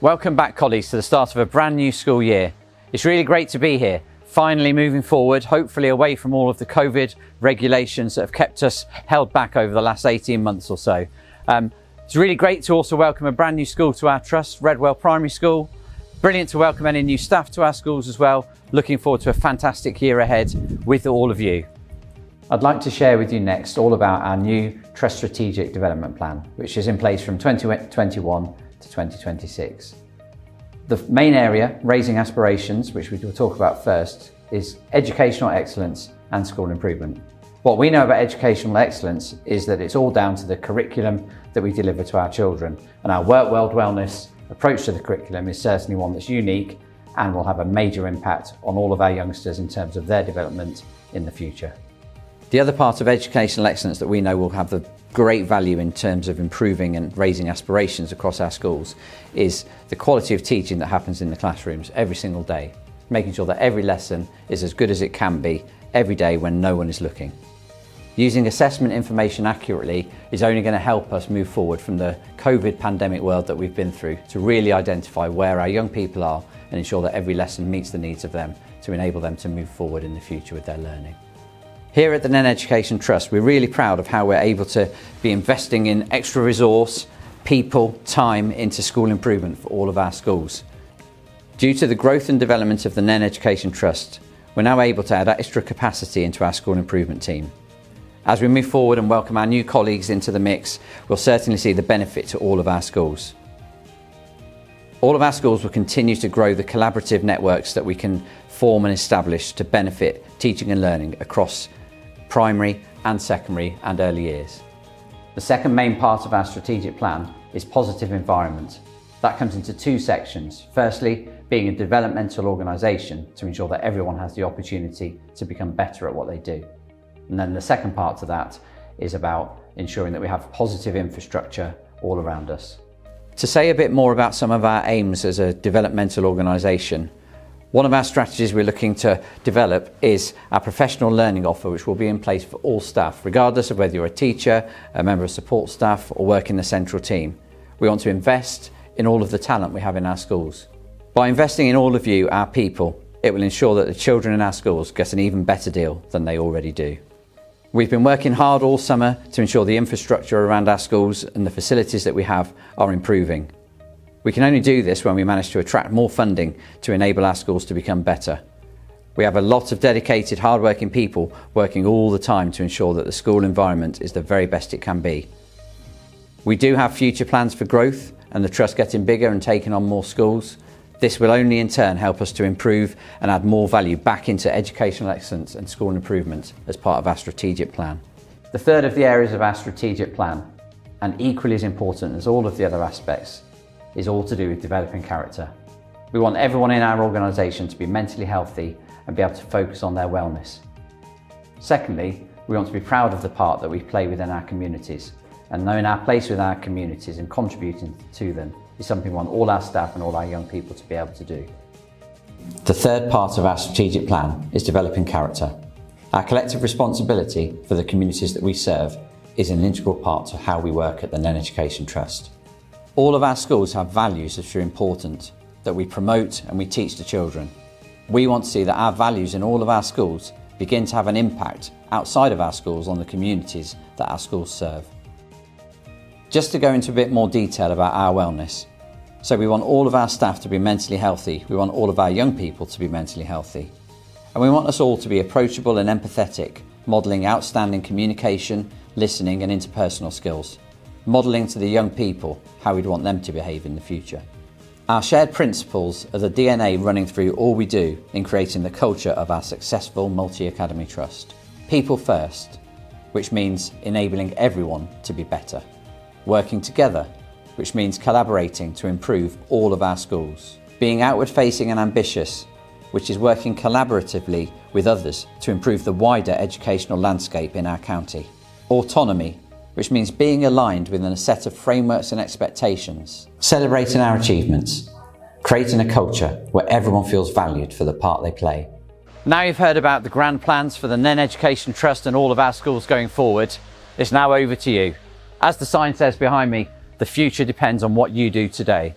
Welcome back, colleagues, to the start of a brand new school year. It's really great to be here, finally moving forward, hopefully away from all of the COVID regulations that have kept us held back over the last 18 months or so. It's really great to also welcome a brand new school to our trust, Redwell Primary School. Brilliant to welcome any new staff to our schools as well. Looking forward to a fantastic year ahead with all of you. I'd like to share with you next all about our new Trust Strategic Development Plan, which is in place from 2021 to 2026. The main area, raising aspirations, which we will talk about first, is educational excellence and school improvement. What we know about educational excellence is that it's all down to the curriculum that we deliver to our children, and our Work World Wellness approach to the curriculum is certainly one that's unique and will have a major impact on all of our youngsters in terms of their development in the future. The other part of educational excellence that we know will have the great value in terms of improving and raising aspirations across our schools is the quality of teaching that happens in the classrooms every single day, making sure that every lesson is as good as it can be every day when no one is looking. Using assessment information accurately is only going to help us move forward from the COVID pandemic world that we've been through to really identify where our young people are and ensure that every lesson meets the needs of them to enable them to move forward in the future with their learning. Here at the Nen Education Trust, we're really proud of how we're able to be investing in extra resource, people, time into school improvement for all of our schools. Due to the growth and development of the Nen Education Trust, we're now able to add extra capacity into our school improvement team. As we move forward and welcome our new colleagues into the mix, we'll certainly see the benefit to all of our schools. All of our schools will continue to grow the collaborative networks that we can form and establish to benefit teaching and learning across primary and secondary and early years. The second main part of our strategic plan is positive environment. That comes into two sections. Firstly, being a developmental organisation to ensure that everyone has the opportunity to become better at what they do. And then the second part to that is about ensuring that we have positive infrastructure all around us. To say a bit more about some of our aims as a developmental organisation, one of our strategies we're looking to develop is our professional learning offer, which will be in place for all staff, regardless of whether you're a teacher, a member of support staff, or work in the central team. We want to invest in all of the talent we have in our schools. By investing in all of you, our people, it will ensure that the children in our schools get an even better deal than they already do. We've been working hard all summer to ensure the infrastructure around our schools and the facilities that we have are improving. We can only do this when we manage to attract more funding to enable our schools to become better. We have a lot of dedicated, hard-working people working all the time to ensure that the school environment is the very best it can be. We do have future plans for growth and the Trust getting bigger and taking on more schools. This will only in turn help us to improve and add more value back into educational excellence and school improvement as part of our strategic plan. The third of the areas of our strategic plan, and equally as important as all of the other aspects, is all to do with developing character. We want everyone in our organisation to be mentally healthy and be able to focus on their wellness. Secondly, we want to be proud of the part that we play within our communities, and knowing our place with our communities and contributing to them is something we want all our staff and all our young people to be able to do. The third part of our strategic plan is developing character. Our collective responsibility for the communities that we serve is an integral part to how we work at the Nen Education Trust. All of our schools have values that are important, that we promote and we teach to children. We want to see that our values in all of our schools begin to have an impact outside of our schools on the communities that our schools serve. Just to go into a bit more detail about our wellness. So we want all of our staff to be mentally healthy, we want all of our young people to be mentally healthy. And we want us all to be approachable and empathetic, modelling outstanding communication, listening and interpersonal skills. Modelling to the young people how we'd want them to behave in the future. Our shared principles are the DNA running through all we do in creating the culture of our successful multi-academy trust. People first, which means enabling everyone to be better. Working together, which means collaborating to improve all of our schools. Being outward facing and ambitious, which is working collaboratively with others to improve the wider educational landscape in our county. Autonomy, which means being aligned within a set of frameworks and expectations. Celebrating our achievements, creating a culture where everyone feels valued for the part they play. Now you've heard about the grand plans for the Nen Education Trust and all of our schools going forward, it's now over to you. As the sign says behind me, the future depends on what you do today.